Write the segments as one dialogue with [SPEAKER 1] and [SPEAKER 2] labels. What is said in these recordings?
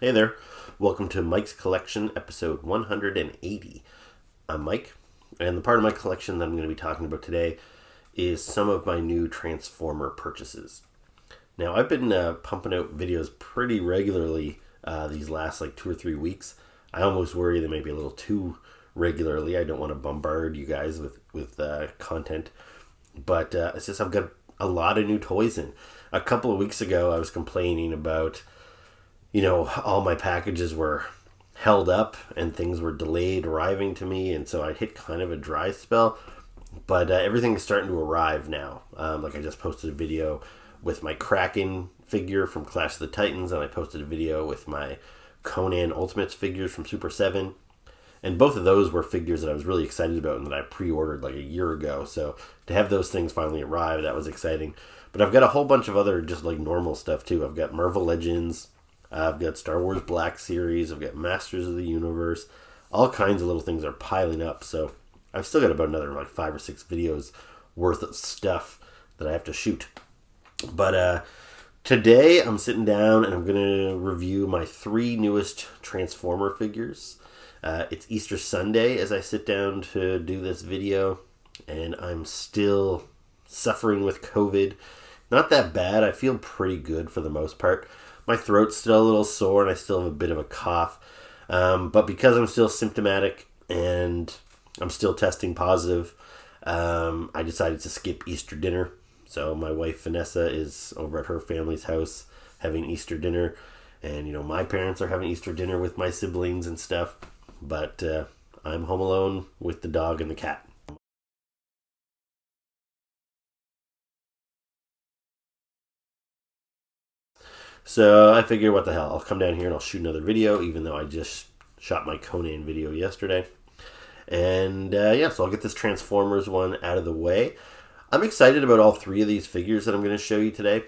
[SPEAKER 1] Hey there, welcome to Mike's Collection, episode 180. I'm Mike, and the part of my collection that I'm going to be talking about today is some of my new Transformer purchases. Now, I've been pumping out videos pretty regularly these last 2 or 3 weeks. I almost worry they may be a little too regularly. I don't want to bombard you guys with content, but it's just I've got a lot of new toys in. A couple of weeks ago, I was complaining about all my packages were held up and things were delayed arriving to me, and so I hit kind of a dry spell. But everything is starting to arrive now. I just posted a video with my Kraken figure from Clash of the Titans, and I posted a video with my Conan Ultimates figures from Super 7. And both of those were figures that I was really excited about and that I pre-ordered a year ago. So to have those things finally arrive, that was exciting. But I've got a whole bunch of other just normal stuff too. I've got Marvel Legends. I've got Star Wars Black Series. I've got Masters of the Universe. All kinds of little things are piling up. So I've still got about another 5 or 6 videos worth of stuff that I have to shoot. But today I'm sitting down and I'm going to review my 3 newest Transformer figures. It's Easter Sunday as I sit down to do this video, and I'm still suffering with COVID. Not that bad. I feel pretty good for the most part. My throat's still a little sore and I still have a bit of a cough. But because I'm still symptomatic and I'm still testing positive, I decided to skip Easter dinner. So my wife Vanessa is over at her family's house having Easter dinner. And, my parents are having Easter dinner with my siblings and stuff. But I'm home alone with the dog and the cat. So I figure, what the hell, I'll come down here and I'll shoot another video, even though I just shot my Conan video yesterday. And so I'll get this Transformers one out of the way. I'm excited about all 3 of these figures that I'm going to show you today,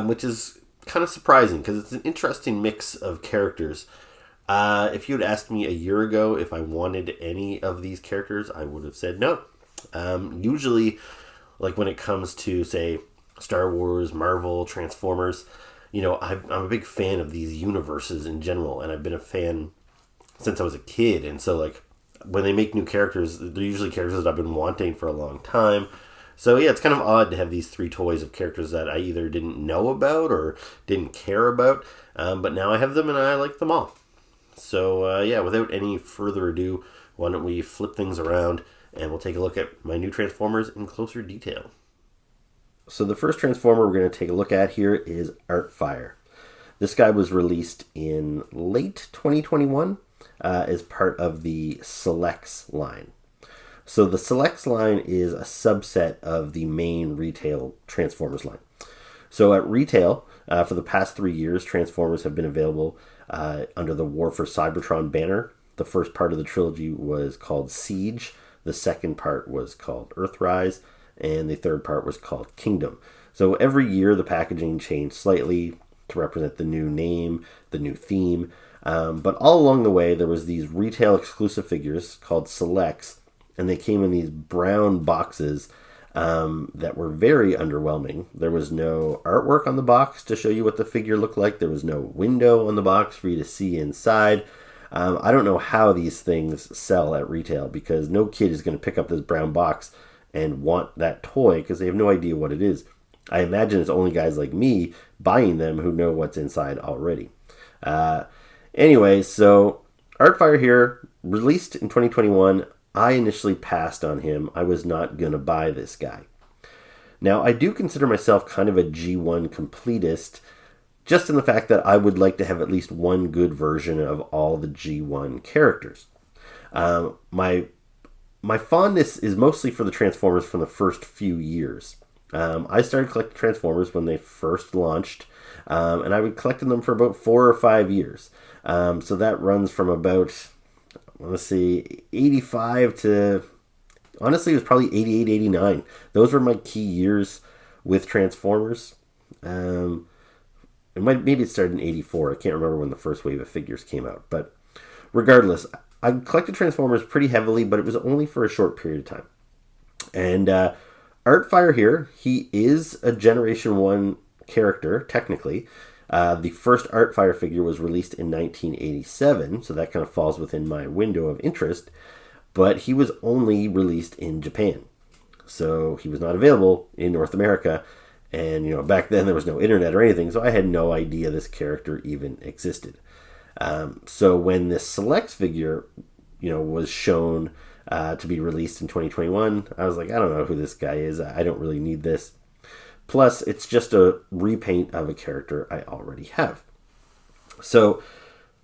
[SPEAKER 1] which is kind of surprising because it's an interesting mix of characters. If you had asked me a year ago if I wanted any of these characters, I would have said no. Usually, when it comes to, say, Star Wars, Marvel, Transformers, I'm a big fan of these universes in general, and I've been a fan since I was a kid. And so, when they make new characters, they're usually characters that I've been wanting for a long time. So, yeah, it's kind of odd to have these 3 toys of characters that I either didn't know about or didn't care about, but now I have them and I like them all. So, without any further ado, why don't we flip things around and we'll take a look at my new Transformers in closer detail. So the first Transformer we're going to take a look at here is Artfire. This guy was released in late 2021 as part of the Selects line. So the Selects line is a subset of the main retail Transformers line. So at retail, for the past 3 years, Transformers have been available under the War for Cybertron banner. The first part of the trilogy was called Siege. The second part was called Earthrise. And the third part was called Kingdom. So every year the packaging changed slightly to represent the new name, the new theme. But all along the way there was these retail exclusive figures called Selects, and they came in these brown boxes that were very underwhelming. There was no artwork on the box to show you what the figure looked like. There was no window on the box for you to see inside. I don't know how these things sell at retail, because no kid is going to pick up this brown box and want that toy because they have no idea what it is. I imagine it's only guys like me buying them who know what's inside already. Anyway, so Artfire here, released in 2021. I initially passed on him. I was not going to buy this guy. Now, I do consider myself kind of a G1 completist, just in the fact that I would like to have at least one good version of all the G1 characters. My fondness is mostly for the Transformers from the first few years. I started collecting Transformers when they first launched, and I would collect them for about 4 or 5 years. So that runs from about, 85 to, honestly, it was probably 88, 89. Those were my key years with Transformers. Maybe it started in 84. I can't remember when the first wave of figures came out. But regardless, I collected Transformers pretty heavily, but it was only for a short period of time. And Artfire here, he is a Generation 1 character, technically. The first Artfire figure was released in 1987, so that kind of falls within my window of interest, but he was only released in Japan. So he was not available in North America, and back then there was no internet or anything, so I had no idea this character even existed. So when this Selects figure, was shown to be released in 2021, I was like, I don't know who this guy is. I don't really need this. Plus, it's just a repaint of a character I already have. So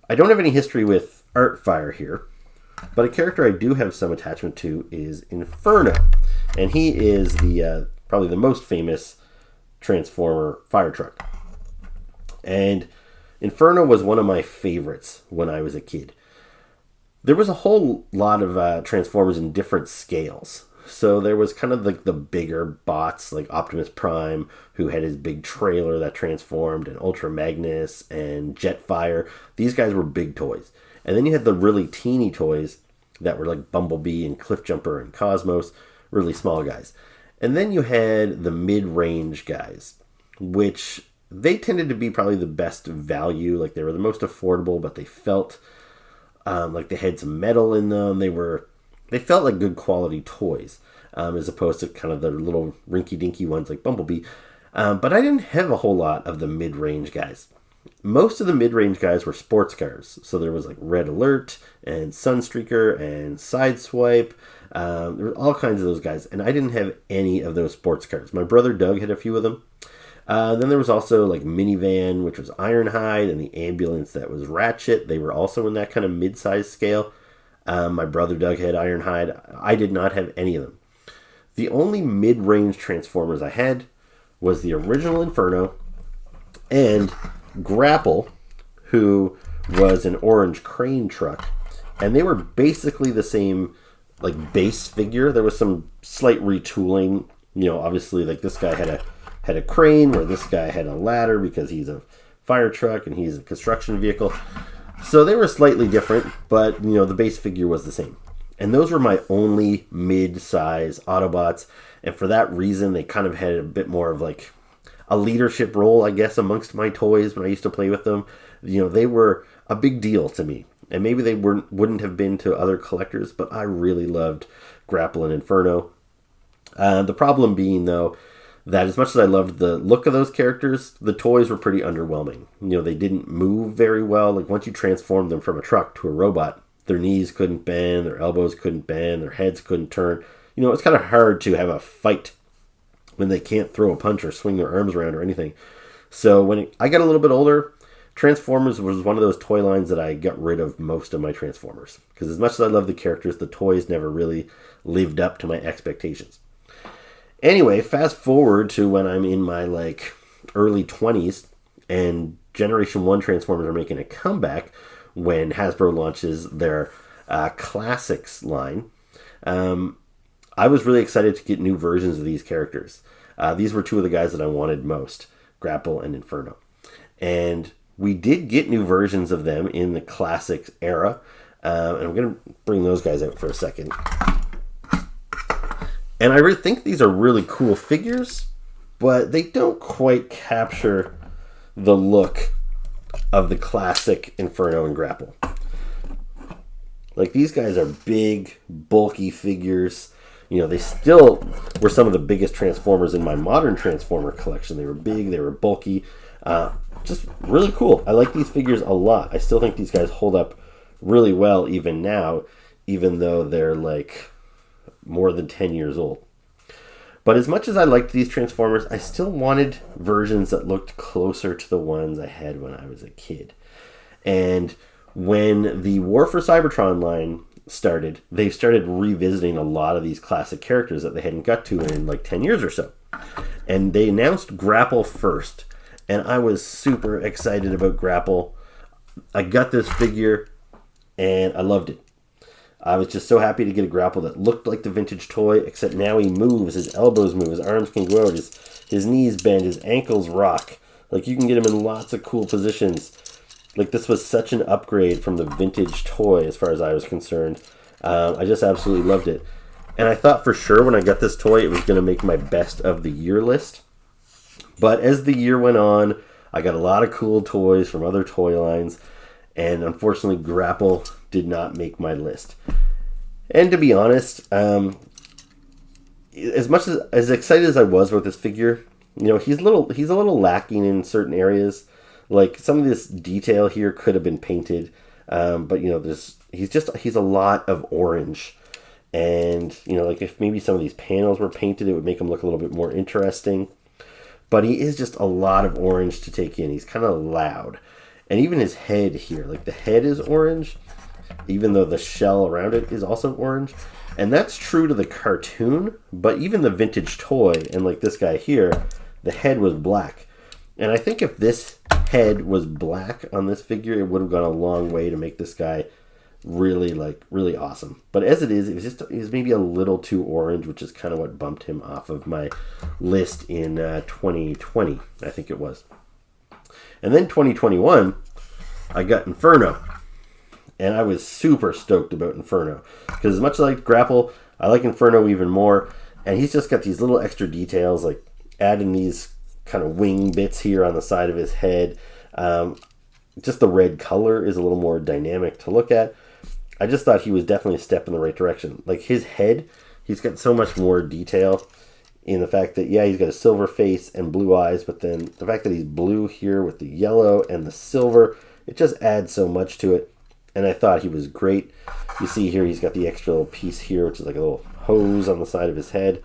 [SPEAKER 1] I don't have any history with Artfire here, but a character I do have some attachment to is Inferno. And he is the probably the most famous Transformer fire truck. And Inferno was one of my favorites when I was a kid. There was a whole lot of Transformers in different scales. So there was kind of like the bigger bots, like Optimus Prime, who had his big trailer that transformed, and Ultra Magnus, and Jetfire. These guys were big toys. And then you had the really teeny toys that were like Bumblebee and Cliffjumper and Cosmos, really small guys. And then you had the mid-range guys, which they tended to be probably the best value. Like they were the most affordable, but they felt like they had some metal in them. They felt like good quality toys, as opposed to kind of the little rinky-dinky ones like Bumblebee. But I didn't have a whole lot of the mid-range guys. Most of the mid-range guys were sports cars. So there was like Red Alert and Sunstreaker and Sideswipe. There were all kinds of those guys. And I didn't have any of those sports cars. My brother Doug had a few of them. Then there was also like Minivan, which was Ironhide, and the ambulance that was Ratchet. They were also in that kind of mid-size scale. My brother Doug had Ironhide. I did not have any of them. The only mid-range Transformers I had was the original Inferno and Grapple, who was an orange crane truck. And they were basically the same like base figure. There was some slight retooling. Obviously like this guy had a crane, where this guy had a ladder because he's a fire truck and he's a construction vehicle. So they were slightly different, but the base figure was the same. And those were my only mid-size Autobots, and for that reason they kind of had a bit more of like a leadership role, I guess, amongst my toys when I used to play with them. They were a big deal to me, and maybe they wouldn't have been to other collectors, but I really loved Grapple and Inferno. The problem being, though, that as much as I loved the look of those characters, the toys were pretty underwhelming. They didn't move very well. Like once you transformed them from a truck to a robot, their knees couldn't bend, their elbows couldn't bend, their heads couldn't turn. It's kind of hard to have a fight when they can't throw a punch or swing their arms around or anything. So when I got a little bit older, Transformers was one of those toy lines that I got rid of most of my Transformers. Because as much as I love the characters, the toys never really lived up to my expectations. Anyway, fast forward to when I'm in my like early 20s and Generation 1 Transformers are making a comeback when Hasbro launches their Classics line. I was really excited to get new versions of these characters. These were two of the guys that I wanted most, Grapple and Inferno. And we did get new versions of them in the Classics era. And I'm going to bring those guys out for a second. And I really think these are really cool figures, but they don't quite capture the look of the classic Inferno and Grapple. Like, these guys are big, bulky figures. They still were some of the biggest Transformers in my modern Transformer collection. They were big, they were bulky, just really cool. I like these figures a lot. I still think these guys hold up really well even now, even though they're like more than 10 years old. But as much as I liked these Transformers, I still wanted versions that looked closer to the ones I had when I was a kid. And when the War for Cybertron line started, they started revisiting a lot of these classic characters that they hadn't got to in like 10 years or so. And they announced Grapple first. And I was super excited about Grapple. I got this figure and I loved it. I was just so happy to get a Grapple that looked like the vintage toy, except now he moves, his elbows move, his arms can go out, his knees bend, his ankles rock. Like, you can get him in lots of cool positions. Like, this was such an upgrade from the vintage toy as far as I was concerned. I just absolutely loved it. And I thought for sure when I got this toy it was going to make my best of the year list. But as the year went on, I got a lot of cool toys from other toy lines, and unfortunately Grapple did not make my list. And to be honest, as much as excited as I was about this figure, he's a little lacking in certain areas. Like some of this detail here could have been painted, but he's a lot of orange. And, like if maybe some of these panels were painted, it would make him look a little bit more interesting. But he is just a lot of orange to take in. He's kind of loud. And even his head here, like the head is orange, even though the shell around it is also orange. And that's true to the cartoon, but even the vintage toy, and like this guy here, the head was black. And I think if this head was black on this figure, it would have gone a long way to make this guy really awesome. But as it is, it was maybe a little too orange, which is kind of what bumped him off of my list in 2020, I think it was. And then 2021, I got Inferno. And I was super stoked about Inferno. Because as much as I like Grapple, I like Inferno even more. And he's just got these little extra details, like adding these kind of wing bits here on the side of his head. Just the red color is a little more dynamic to look at. I just thought he was definitely a step in the right direction. Like his head, he's got so much more detail in the fact that, yeah, he's got a silver face and blue eyes, but then the fact that he's blue here with the yellow and the silver, it just adds so much to it. And I thought he was great. You see here, he's got the extra little piece here, which is like a little hose on the side of his head.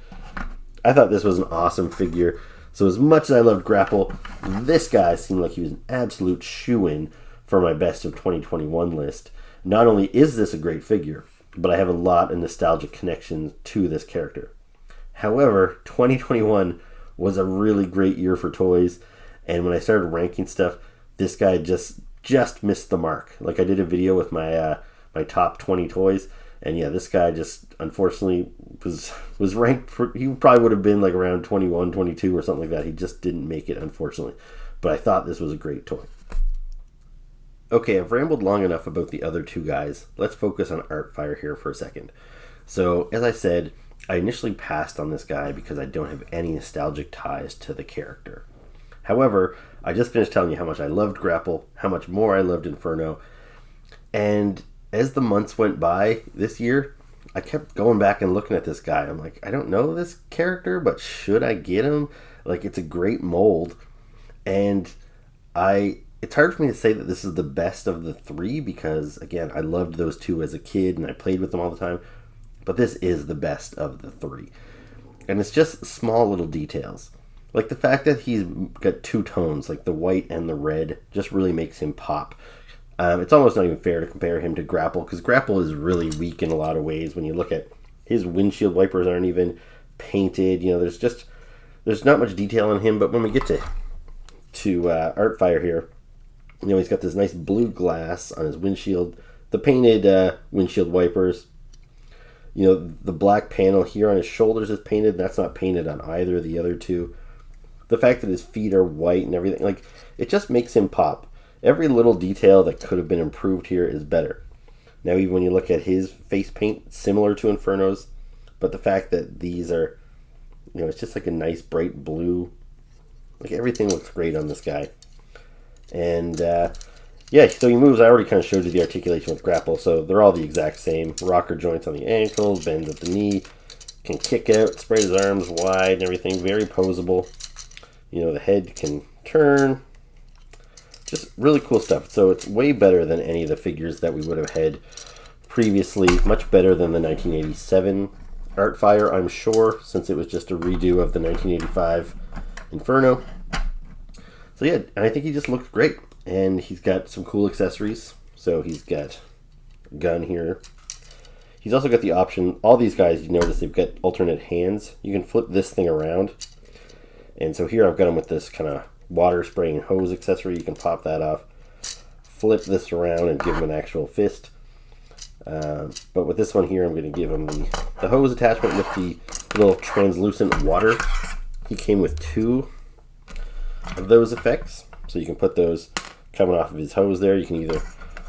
[SPEAKER 1] I thought this was an awesome figure. So as much as I loved Grapple, this guy seemed like he was an absolute shoo-in for my best of 2021 list. Not only is this a great figure, but I have a lot of nostalgic connections to this character. However, 2021 was a really great year for toys, and when I started ranking stuff, this guy just missed the mark. Like I did a video with my my top 20 toys, and yeah, this guy just unfortunately was ranked he probably would have been like around 21, 22 or something like that. He just didn't make it, unfortunately. But I thought this was a great toy. Okay, I've rambled long enough about the other two guys. Let's focus on Artfire here for a second. So, as I said, I initially passed on this guy because I don't have any nostalgic ties to the character. However, I just finished telling you how much I loved Grapple, how much more I loved Inferno, and as the months went by this year, I kept going back and looking at this guy. I'm like, I don't know this character, but should I get him? Like, it's a great mold, and it's hard for me to say that this is the best of the three because, again, I loved those two as a kid and I played with them all the time. But this is the best of the three. And it's just small little details. Like the fact that he's got two tones, like the white and the red, just really makes him pop. It's almost not even fair to compare him to Grapple because Grapple is really weak in a lot of ways. When you look at his windshield wipers aren't even painted. There's not much detail on him. But when we get to Artfire here, he's got this nice blue glass on his windshield, the painted windshield wipers. The black panel here on his shoulders is painted. That's not painted on either of the other two. The fact that his feet are white and everything, like, it just makes him pop. Every little detail that could have been improved here is better. Now, even when you look at his face paint, similar to Inferno's, but the fact that these are, it's just like a nice bright blue. Like, everything looks great on this guy. And, so he moves. I already kind of showed you the articulation with Grapple, so they're all the exact same. Rocker joints on the ankles, bends at the knee, can kick out, spread his arms wide and everything. Very posable. The head can turn. Just really cool stuff. So it's way better than any of the figures that we would have had previously. Much better than the 1987 Artfire, I'm sure, since it was just a redo of the 1985 Inferno. So yeah, and I think he just looks great. And he's got some cool accessories. So he's got a gun here. He's also got the option, all these guys, you notice they've got alternate hands. You can flip this thing around. And so here I've got him with this kind of water spraying hose accessory. You can pop that off, flip this around and give him an actual fist. But with this one here, I'm going to give him the hose attachment with the little translucent water. He came with two of those effects. So you can put those coming off of his hose there. You can either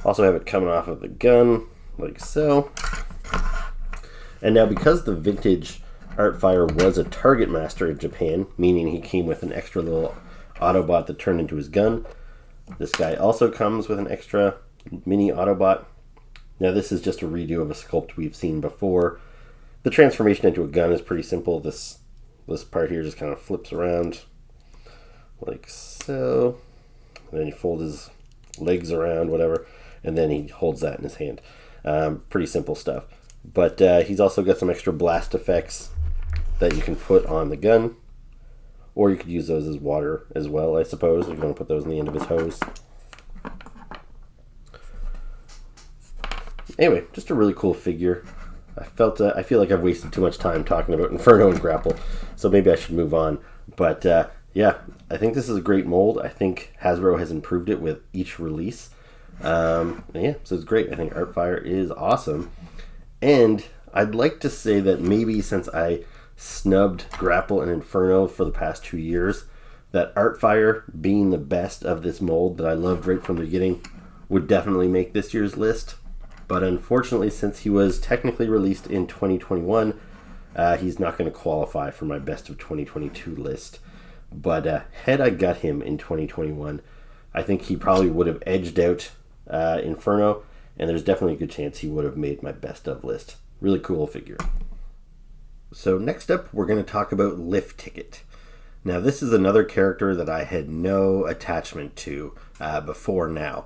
[SPEAKER 1] also have it coming off of the gun, like so. And now because the vintage Artfire was a Target Master in Japan, meaning he came with an extra little Autobot that turned into his gun. This guy also comes with an extra mini Autobot. Now this is just a redo of a sculpt we've seen before. The transformation into a gun is pretty simple. This part here just kind of flips around like so. And then you fold his legs around, whatever, and then he holds that in his hand. Pretty simple stuff. But he's also got some extra blast effects that you can put on the gun. Or you could use those as water as well, I suppose, if you want to put those in the end of his hose. Anyway, just a really cool figure. I feel like I've wasted too much time talking about Inferno and Grapple, so maybe I should move on. But yeah, I think this is a great mold. I think Hasbro has improved it with each release. Yeah, so it's great. I think Artfire is awesome. And I'd like to say that maybe since I snubbed Grapple and Inferno for the past 2 years, that Artfire, being the best of this mold that I loved right from the beginning, would definitely make this year's list. But unfortunately, since he was technically released in 2021, he's not going to qualify for my best of 2022 list. But had I got him in 2021, I think he probably would have edged out Inferno, and there's definitely a good chance he would have made my best of list. Really cool figure. So next up, we're going to talk about Lift Ticket. Now, this is another character that I had no attachment to before now.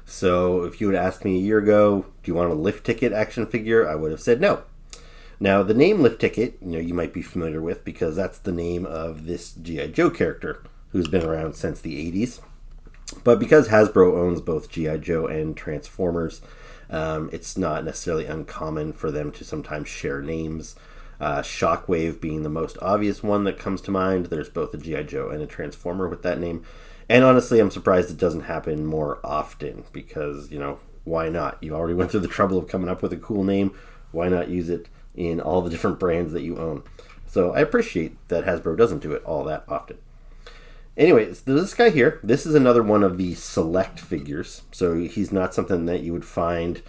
[SPEAKER 1] So if you had asked me a year ago, do you want a Lift Ticket action figure? I would have said no. Now, the name Lift Ticket, you might be familiar with because that's the name of this G.I. Joe character who's been around since the 80s. But because Hasbro owns both G.I. Joe and Transformers, it's not necessarily uncommon for them to sometimes share names. Shockwave being the most obvious one that comes to mind. There's both a G.I. Joe and a Transformer with that name. And honestly, I'm surprised it doesn't happen more often because, why not? You already went through the trouble of coming up with a cool name. Why not use it in all the different brands that you own? So I appreciate that Hasbro doesn't do it all that often. Anyways, this guy here, this is another one of the select figures. So he's not something that you would find,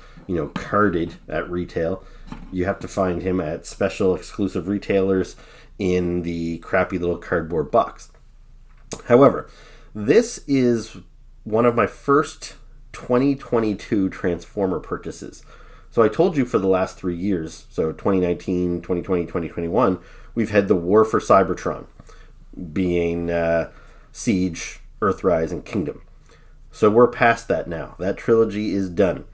[SPEAKER 1] carded at retail. You have to find him at special exclusive retailers in the crappy little cardboard box. However, this is one of my first 2022 Transformer purchases. So I told you for the last 3 years, so 2019, 2020, 2021, we've had the War for Cybertron, being Siege, Earthrise, and Kingdom. So we're past that now. That trilogy is done.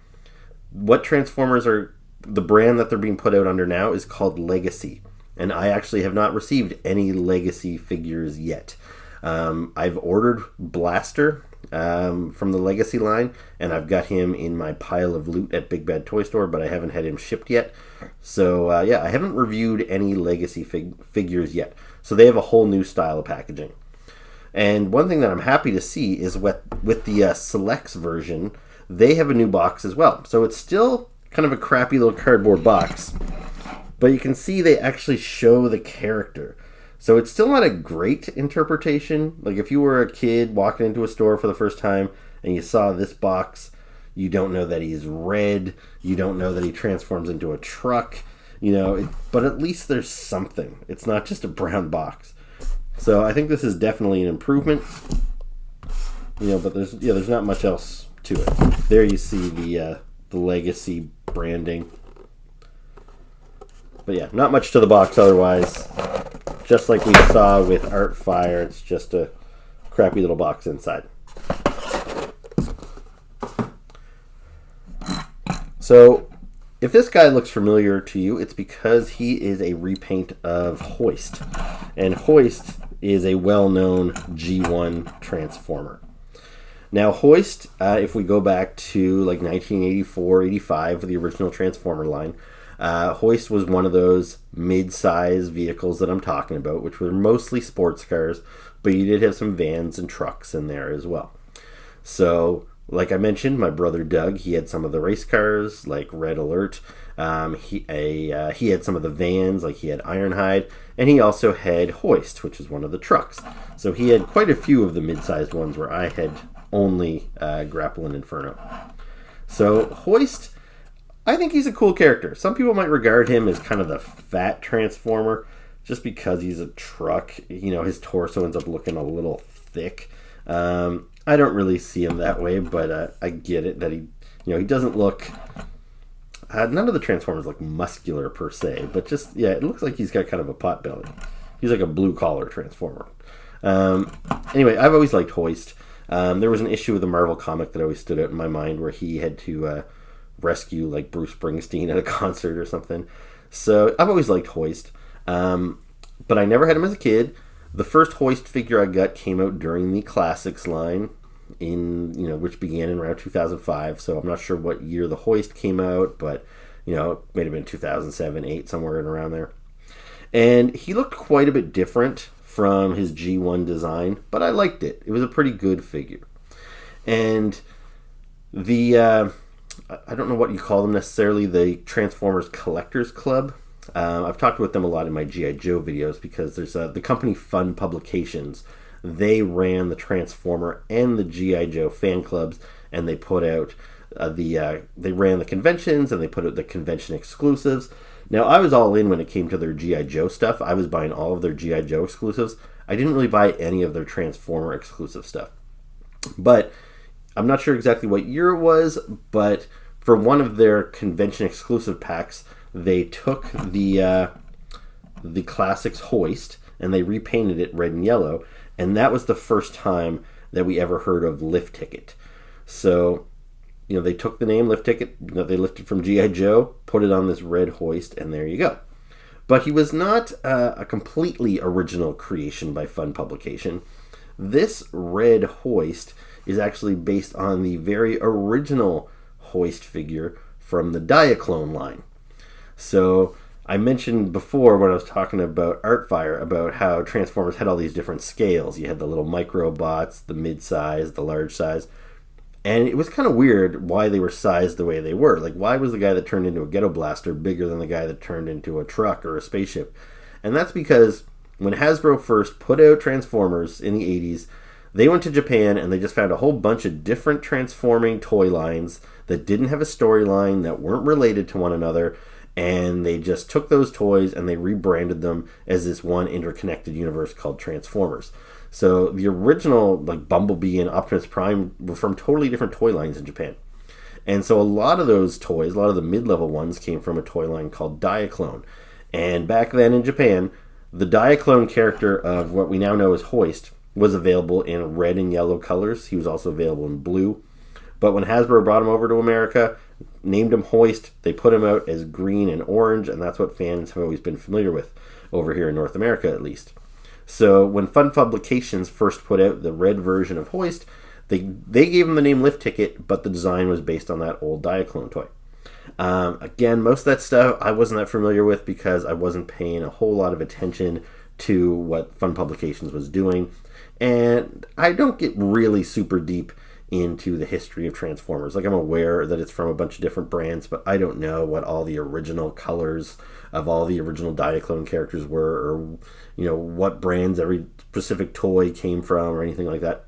[SPEAKER 1] What Transformers are, the brand that they're being put out under now is called Legacy. And I actually have not received any Legacy figures yet. I've ordered Blaster from the Legacy line, and I've got him in my pile of loot at Big Bad Toy Store, but I haven't had him shipped yet. So, yeah, I haven't reviewed any Legacy figures yet. So they have a whole new style of packaging. And one thing that I'm happy to see is with the Selects version, they have a new box as well. So it's still kind of a crappy little cardboard box, but you can see they actually show the character. So it's still not a great interpretation. Like if you were a kid walking into a store for the first time and you saw this box, you don't know that he's red, you don't know that he transforms into a truck, but at least there's something. It's not just a brown box. So I think this is definitely an improvement. But there's not much else to it. There you see the Legacy branding. But yeah, not much to the box otherwise. Just like we saw with Artfire, it's just a crappy little box inside. So, if this guy looks familiar to you, it's because he is a repaint of Hoist. And Hoist is a well-known G1 Transformer. Now, Hoist, if we go back to like 1984, 85, the original Transformer line, Hoist was one of those mid-size vehicles that I'm talking about, which were mostly sports cars, but you did have some vans and trucks in there as well. So, like I mentioned, my brother Doug, he had some of the race cars, like Red Alert. He had some of the vans, like he had Ironhide, and he also had Hoist, which is one of the trucks. So he had quite a few of the mid-sized ones where I had only Grapple and Inferno. So Hoist, I think he's a cool character. Some people might regard him as kind of the fat Transformer, just because he's a truck. His torso ends up looking a little thick. I don't really see him that way, but I get it that he doesn't look. None of the Transformers look muscular per se, but just it looks like he's got kind of a pot belly. He's like a blue collar Transformer. Anyway, I've always liked Hoist. There was an issue of the Marvel comic that always stood out in my mind where he had to rescue like Bruce Springsteen at a concert or something. So I've always liked Hoist, but I never had him as a kid. The first Hoist figure I got came out during the Classics line, which began in around 2005. So I'm not sure what year the Hoist came out, but it may have been 2007, 8, somewhere in around there. And he looked quite a bit different from his G1 design, but I liked it. It was a pretty good figure. And the I don't know what you call them necessarily, the Transformers Collectors Club. I've talked with them a lot in my G.I. Joe videos because there's the company Fun Publications. They ran the Transformer and the G.I. Joe fan clubs, and they put out they ran the conventions and they put out the convention exclusives. Now, I was all in when it came to their G.I. Joe stuff. I was buying all of their G.I. Joe exclusives. I didn't really buy any of their Transformer exclusive stuff. But I'm not sure exactly what year it was, but for one of their convention exclusive packs, they took the Classics Hoist and they repainted it red and yellow, and that was the first time that we ever heard of Lift Ticket. So, they took the name Lift Ticket, they lifted from G.I. Joe, put it on this red Hoist, and there you go. But he was not a completely original creation by Fun Publication. This red Hoist is actually based on the very original Hoist figure from the Diaclone line. So I mentioned before when I was talking about Artfire about how Transformers had all these different scales. You had the little microbots, the mid-size, the large size. And it was kind of weird why they were sized the way they were. Like, why was the guy that turned into a ghetto blaster bigger than the guy that turned into a truck or a spaceship? And that's because when Hasbro first put out Transformers in the 80s, they went to Japan and they just found a whole bunch of different transforming toy lines that didn't have a storyline, that weren't related to one another, and they just took those toys and they rebranded them as this one interconnected universe called Transformers. So the original, like Bumblebee and Optimus Prime, were from totally different toy lines in Japan. And so a lot of those toys, a lot of the mid-level ones, came from a toy line called Diaclone. And back then in Japan, the Diaclone character of what we now know as Hoist was available in red and yellow colors. He was also available in blue. But when Hasbro brought him over to America, named him Hoist, they put him out as green and orange, and that's what fans have always been familiar with, over here in North America at least. So when Fun Publications first put out the red version of Hoist, they gave him the name Lift Ticket, but the design was based on that old Diaclone toy. Again, most of that stuff I wasn't that familiar with because I wasn't paying a whole lot of attention to what Fun Publications was doing. And I don't get really super deep into the history of Transformers. Like, I'm aware that it's from a bunch of different brands, but I don't know what all the original colors of all the original Diaclone characters were, or what brands every specific toy came from or anything like that.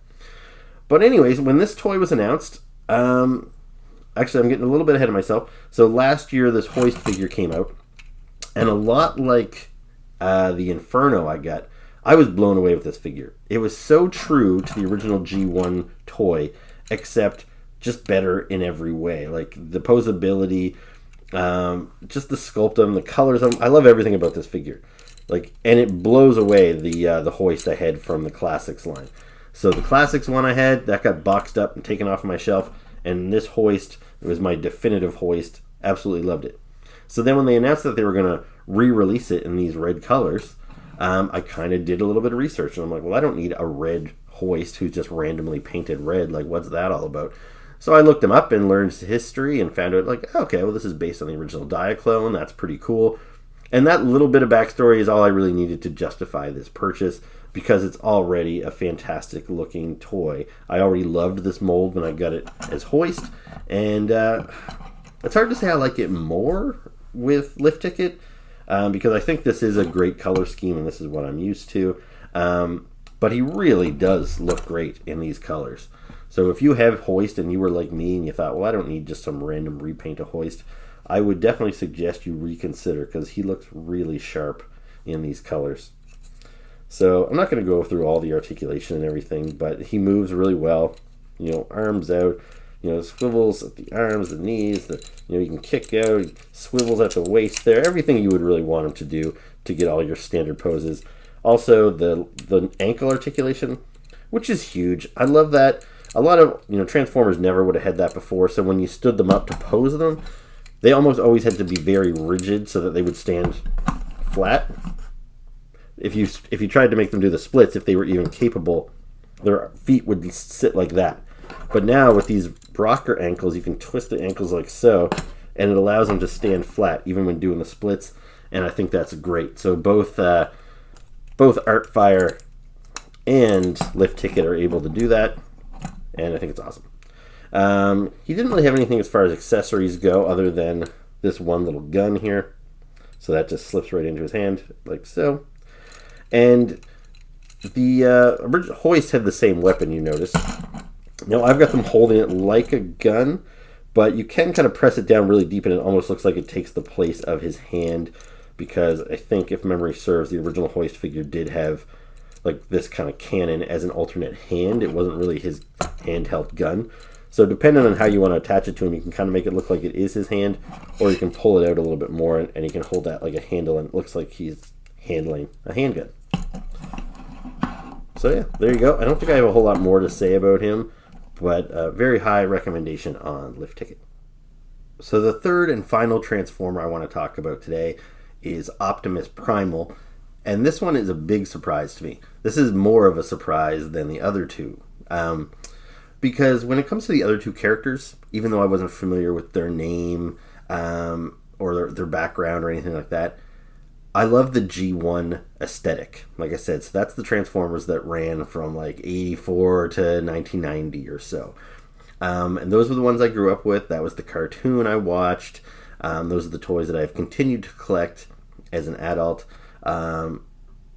[SPEAKER 1] But anyways, when this toy was announced, actually I'm getting a little bit ahead of myself. So last year this Hoist figure came out, and a lot like the Inferno I was blown away with this figure. It was so true to the original G1 toy, except just better in every way. Like the posability, just the sculpt of them, the colors of them. I love everything about this figure. And it blows away the Hoist I had from the Classics line. So the Classics one I had, that got boxed up and taken off my shelf, and this Hoist, it was my definitive Hoist. Absolutely loved it. So then when they announced that they were going to re-release it in these red colors, I kind of did a little bit of research, and I'm like, well, I don't need a red Hoist who's just randomly painted red. Like, what's that all about? So I looked him up and learned his history and found out, like, okay, well, this is based on the original Diaclone. That's pretty cool. And that little bit of backstory is all I really needed to justify this purchase, because it's already a fantastic looking toy. I already loved this mold when I got it as Hoist, and it's hard to say I like it more with Lift Ticket, because I think this is a great color scheme and this is what I'm used to. But he really does look great in these colors. So if you have Hoist and you were like me and you thought, well, I don't need just some random repaint of Hoist, I would definitely suggest you reconsider, because he looks really sharp in these colors. So I'm not going to go through all the articulation and everything, but he moves really well. Arms out, swivels at the arms, the knees, you can kick out, swivels at the waist there, everything you would really want him to do to get all your standard poses. Also, the ankle articulation, which is huge. I love that. A lot of Transformers never would have had that before, so when you stood them up to pose them, they almost always had to be very rigid so that they would stand flat. If you tried to make them do the splits, if they were even capable, their feet would sit like that. But now with these rocker ankles, you can twist the ankles like so, and it allows them to stand flat even when doing the splits, and I think that's great. So both Artfire and Lift Ticket are able to do that, and I think it's awesome. He didn't really have anything as far as accessories go other than this one little gun here. So that just slips right into his hand, like so. And the original Hoist had the same weapon, you notice. Now I've got them holding it like a gun, but you can kind of press it down really deep and it almost looks like it takes the place of his hand, because I think, if memory serves, the original Hoist figure did have like this kind of cannon as an alternate hand. It wasn't really his handheld gun. So depending on how you want to attach it to him, you can kind of make it look like it is his hand, or you can pull it out a little bit more and he can hold that like a handle and it looks like he's handling a handgun. So yeah, there you go. I don't think I have a whole lot more to say about him, but very high recommendation on Lift Ticket. So the third and final Transformer I want to talk about today is Optimus Primal, and this one is a big surprise to me. This is more of a surprise than the other two, because when it comes to the other two characters, even though I wasn't familiar with their name or their background or anything like that, I love the G1 aesthetic. Like I said, so that's the Transformers that ran from like 84 to 1990 or so. And those were the ones I grew up with. That was the cartoon I watched. Those are the toys that I've continued to collect as an adult. I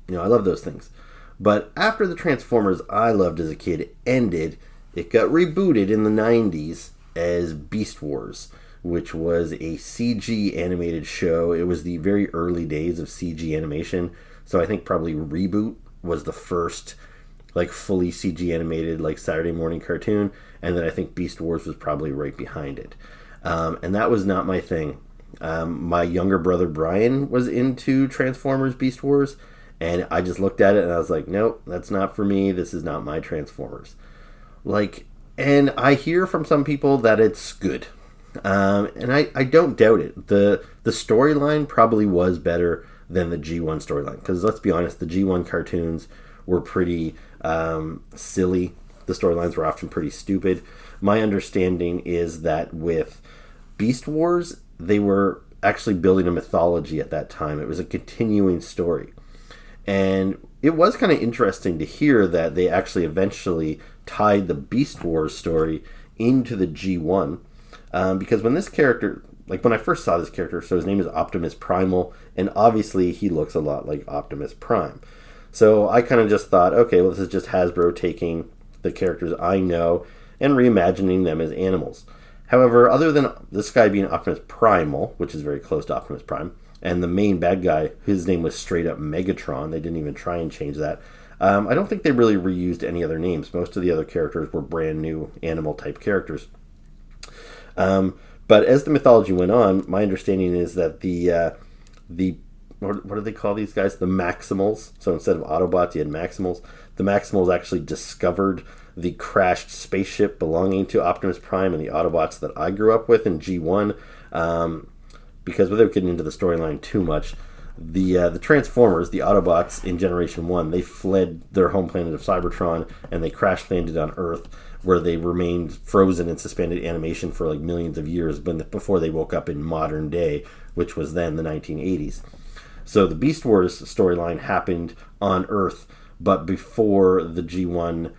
[SPEAKER 1] love those things. But after the Transformers I loved as a kid ended, it got rebooted in the 90s as Beast Wars, which was a CG animated show. It was the very early days of CG animation. So I think probably Reboot was the first like fully CG animated like Saturday morning cartoon. And then I think Beast Wars was probably right behind it. And that was not my thing. My younger brother Brian was into Transformers Beast Wars. And I just looked at it and I was like, nope, that's not for me. This is not my Transformers. And I hear from some people that it's good. And I don't doubt it. The storyline probably was better than the G1 storyline. Because let's be honest, the G1 cartoons were pretty silly. The storylines were often pretty stupid. My understanding is that with Beast Wars, they were actually building a mythology at that time. It was a continuing story. And it was kind of interesting to hear that they actually eventually tied the Beast Wars story into the G1. Because when this character, like when I first saw this character, so his name is Optimus Primal, and obviously he looks a lot like Optimus Prime. So I kind of just thought, okay, well, this is just Hasbro taking the characters I know and reimagining them as animals. However, other than this guy being Optimus Primal, which is very close to Optimus Prime, and the main bad guy, his name was straight up Megatron, they didn't even try and change that. I don't think they really reused any other names. Most of the other characters were brand new animal type characters. But as the mythology went on, my understanding is that the what do they call these guys? The Maximals. So instead of Autobots, you had Maximals. The Maximals actually discovered the crashed spaceship belonging to Optimus Prime and the Autobots that I grew up with in G1. Because without getting into the storyline too much, the Transformers, the Autobots in Generation 1, they fled their home planet of Cybertron and they crash landed on Earth, where they remained frozen in suspended animation for like millions of years before they woke up in modern day, which was then the 1980s. So the Beast Wars storyline happened on Earth, but before the G1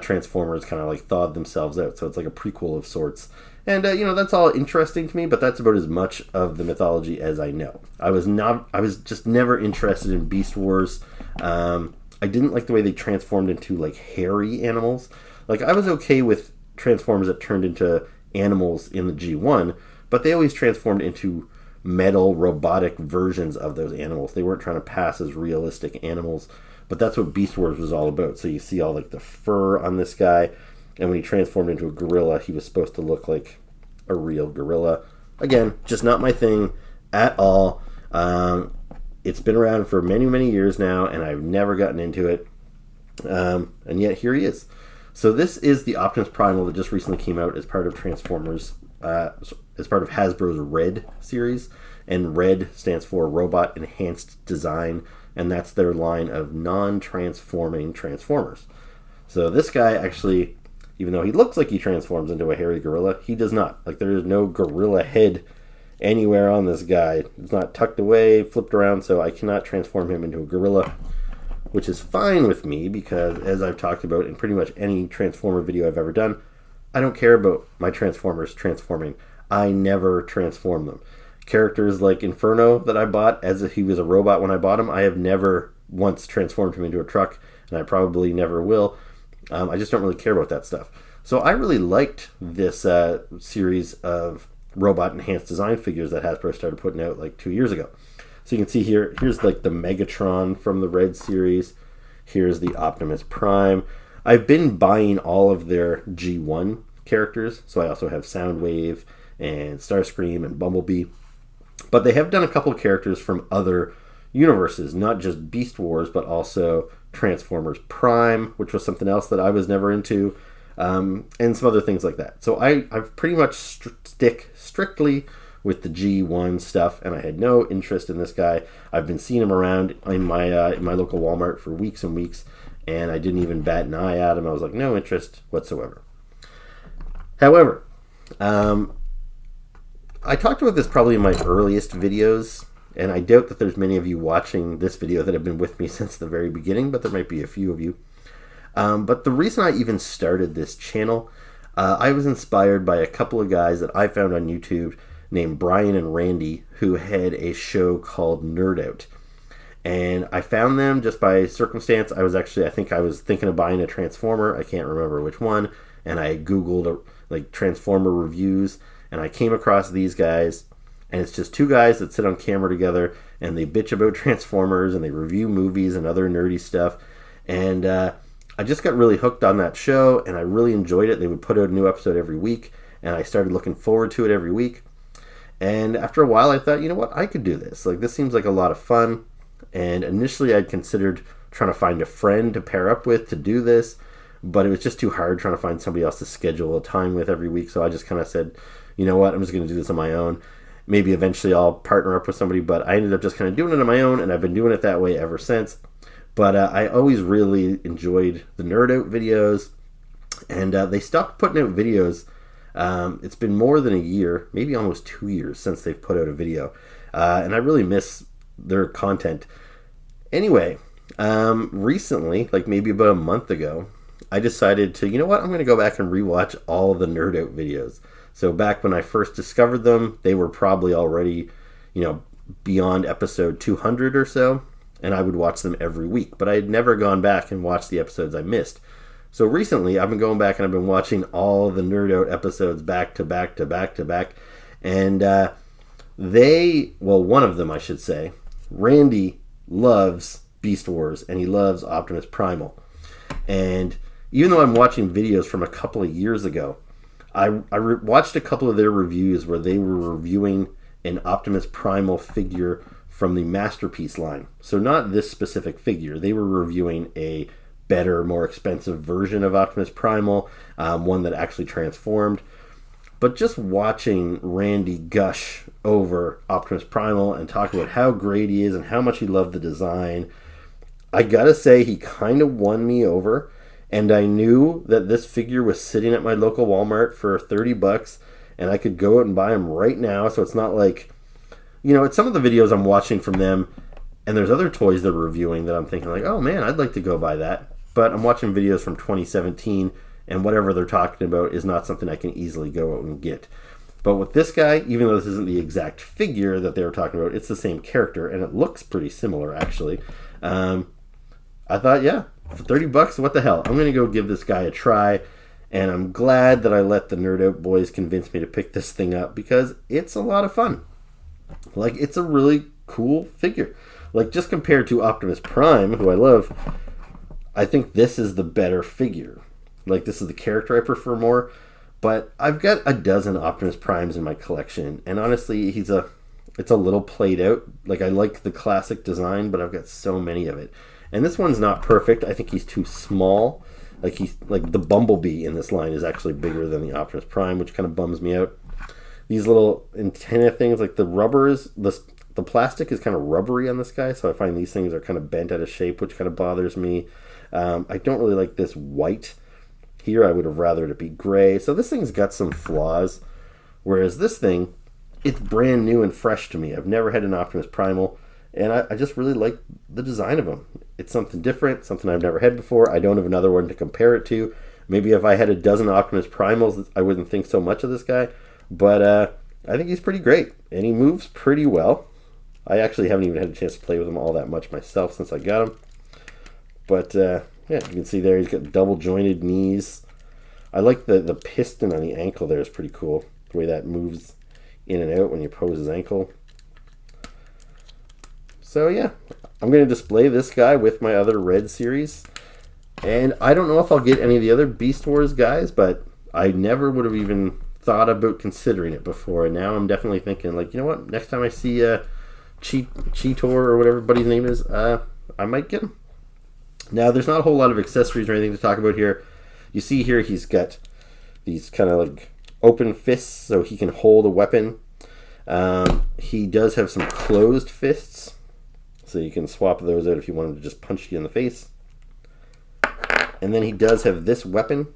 [SPEAKER 1] Transformers kind of like thawed themselves out. So it's like a prequel of sorts. And, that's all interesting to me, but that's about as much of the mythology as I know. I was just never interested in Beast Wars. I didn't like the way they transformed into like hairy animals. Like, I was okay with Transformers that turned into animals in the G1, but they always transformed into metal, robotic versions of those animals. They weren't trying to pass as realistic animals. But that's what Beast Wars was all about. So you see all like the fur on this guy, and when he transformed into a gorilla, he was supposed to look like a real gorilla. Again, just not my thing at all. It's been around for many, many years now, and I've never gotten into it. And yet here he is. So this is the Optimus Primal that just recently came out as part of Transformers, as part of Hasbro's R.E.D series. And R.E.D stands for Robot Enhanced Design, and that's their line of non-transforming Transformers. So this guy actually, even though he looks like he transforms into a hairy gorilla, he does not. Like, there is no gorilla head anywhere on this guy. It's not tucked away, flipped around, so I cannot transform him into a gorilla, which is fine with me because, as I've talked about in pretty much any Transformer video I've ever done, I don't care about my Transformers transforming. I never transform them. Characters like Inferno that I bought as if he was a robot when I bought him, I have never once transformed him into a truck, and I probably never will. I just don't really care about that stuff. So I really liked this series of robot enhanced design figures that Hasbro started putting out like 2 years ago. So you can see here's like the Megatron from the R.E.D series. Here's the Optimus Prime. I've been buying all of their G1 characters, so I also have Soundwave and Starscream and Bumblebee. But they have done a couple of characters from other universes, not just Beast Wars, but also Transformers Prime, which was something else that I was never into, and some other things like that. So I've pretty much stick strictly with the G1 stuff, and I had no interest in this guy. I've been seeing him around in my local Walmart for weeks and weeks, and I didn't even bat an eye at him. I was like, no interest whatsoever. However, I talked about this probably in my earliest videos, and I doubt that there's many of you watching this video that have been with me since the very beginning, but there might be a few of you. But the reason I even started this channel, I was inspired by a couple of guys that I found on YouTube named Brian and Randy, who had a show called Nerd Out. And I found them just by circumstance. I think I was thinking of buying a Transformer. I can't remember which one. And I Googled like Transformer reviews, and I came across these guys, and it's just two guys that sit on camera together, and they bitch about Transformers, and they review movies and other nerdy stuff, and I just got really hooked on that show, and I really enjoyed it. They would put out a new episode every week, and I started looking forward to it every week, and after a while, I thought, you know what, I could do this. Like, this seems like a lot of fun, and initially, I'd considered trying to find a friend to pair up with to do this, but it was just too hard trying to find somebody else to schedule a time with every week, so I just kind of said, you know what, I'm just going to do this on my own. Maybe eventually I'll partner up with somebody, but I ended up just kind of doing it on my own, and I've been doing it that way ever since. But I always really enjoyed the Nerd Out videos, and they stopped putting out videos. It's been more than a year, maybe almost 2 years since they've put out a video, and I really miss their content. Anyway, recently, like maybe about a month ago, I decided to, you know what, I'm going to go back and rewatch all of the Nerd Out videos. So back when I first discovered them, they were probably already, beyond episode 200 or so, and I would watch them every week. But I had never gone back and watched the episodes I missed. So recently, I've been going back and I've been watching all the Nerd Out episodes back to back to back to back. And one of them, I should say, Randy loves Beast Wars, and he loves Optimus Primal. And even though I'm watching videos from a couple of years ago, I watched a couple of their reviews where they were reviewing an Optimus Primal figure from the Masterpiece line. So not this specific figure. They were reviewing a better, more expensive version of Optimus Primal, one that actually transformed. But just watching Randy gush over Optimus Primal and talk about how great he is and how much he loved the design, I gotta say he kind of won me over. And I knew that this figure was sitting at my local Walmart for $30, and I could go out and buy him right now. So it's not like, it's some of the videos I'm watching from them, and there's other toys they're reviewing that I'm thinking like, oh man, I'd like to go buy that. But I'm watching videos from 2017, and whatever they're talking about is not something I can easily go out and get. But with this guy, even though this isn't the exact figure that they were talking about, it's the same character, and it looks pretty similar actually. I thought, yeah, for $30, what the hell? I'm going to go give this guy a try, and I'm glad that I let the Nerd Out boys convince me to pick this thing up because it's a lot of fun. Like, it's a really cool figure. Like, just compared to Optimus Prime, who I love, I think this is the better figure. Like, this is the character I prefer more. But I've got a dozen Optimus Primes in my collection, and honestly, it's a little played out. Like, I like the classic design, but I've got so many of it. And this one's not perfect. I think he's too small. Like the Bumblebee in this line is actually bigger than the Optimus Prime, which kind of bums me out. These little antenna things, like the rubbers, the plastic is kind of rubbery on this guy, so I find these things are kind of bent out of shape, which kind of bothers me. I don't really like this white. Here I would have rather it be gray. So this thing's got some flaws, whereas this thing, it's brand new and fresh to me. I've never had an Optimus Primal, and I just really like the design of him. It's something different, something I've never had before. I don't have another one to compare it to. Maybe if I had a dozen Optimus Primals, I wouldn't think so much of this guy. But I think he's pretty great, and he moves pretty well. I actually haven't even had a chance to play with him all that much myself since I got him. But yeah, you can see there he's got double jointed knees. I like the piston on the ankle there is pretty cool. The way that moves in and out when you pose his ankle. So yeah, I'm going to display this guy with my other R.E.D series. And I don't know if I'll get any of the other Beast Wars guys, but I never would have even thought about considering it before. And now I'm definitely thinking, like, you know what? Next time I see Cheetor or whatever buddy's name is, I might get him. Now, there's not a whole lot of accessories or anything to talk about here. You see here he's got these kind of like open fists so he can hold a weapon. He does have some closed fists, so you can swap those out if you want him to just punch you in the face. And then he does have this weapon.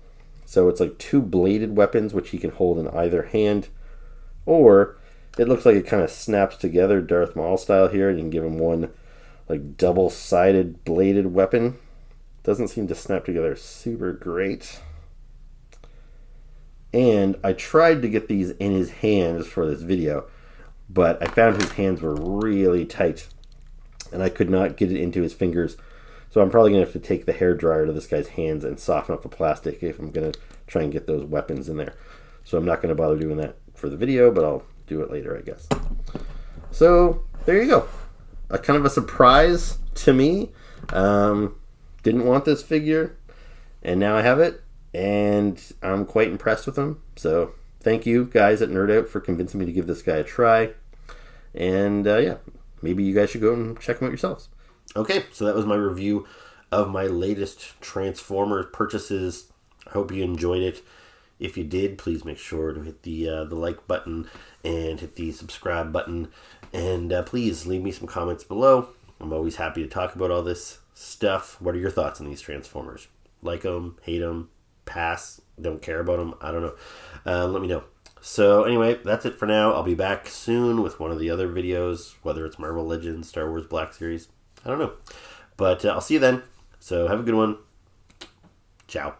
[SPEAKER 1] So it's like two bladed weapons which he can hold in either hand. Or it looks like it kind of snaps together Darth Maul style here, and you can give him one like double-sided bladed weapon. Doesn't seem to snap together super great. And I tried to get these in his hands for this video, but I found his hands were really tight, and I could not get it into his fingers. So I'm probably going to have to take the hairdryer to this guy's hands and soften up the plastic if I'm going to try and get those weapons in there. So I'm not going to bother doing that for the video, but I'll do it later, I guess. So there you go. A kind of a surprise to me. Didn't want this figure, and now I have it, and I'm quite impressed with him. So thank you guys at Nerd Out for convincing me to give this guy a try. And yeah, maybe you guys should go and check him out yourselves. Okay, so that was my review of my latest Transformers purchases. I hope you enjoyed it. If you did, please make sure to hit the like button and hit the subscribe button. And please leave me some comments below. I'm always happy to talk about all this stuff. What are your thoughts on these Transformers? Like them, hate them, pass, don't care about them? I don't know. Let me know. So anyway, that's it for now. I'll be back soon with one of the other videos, whether it's Marvel Legends, Star Wars Black Series. I don't know. But I'll see you then. So have a good one. Ciao.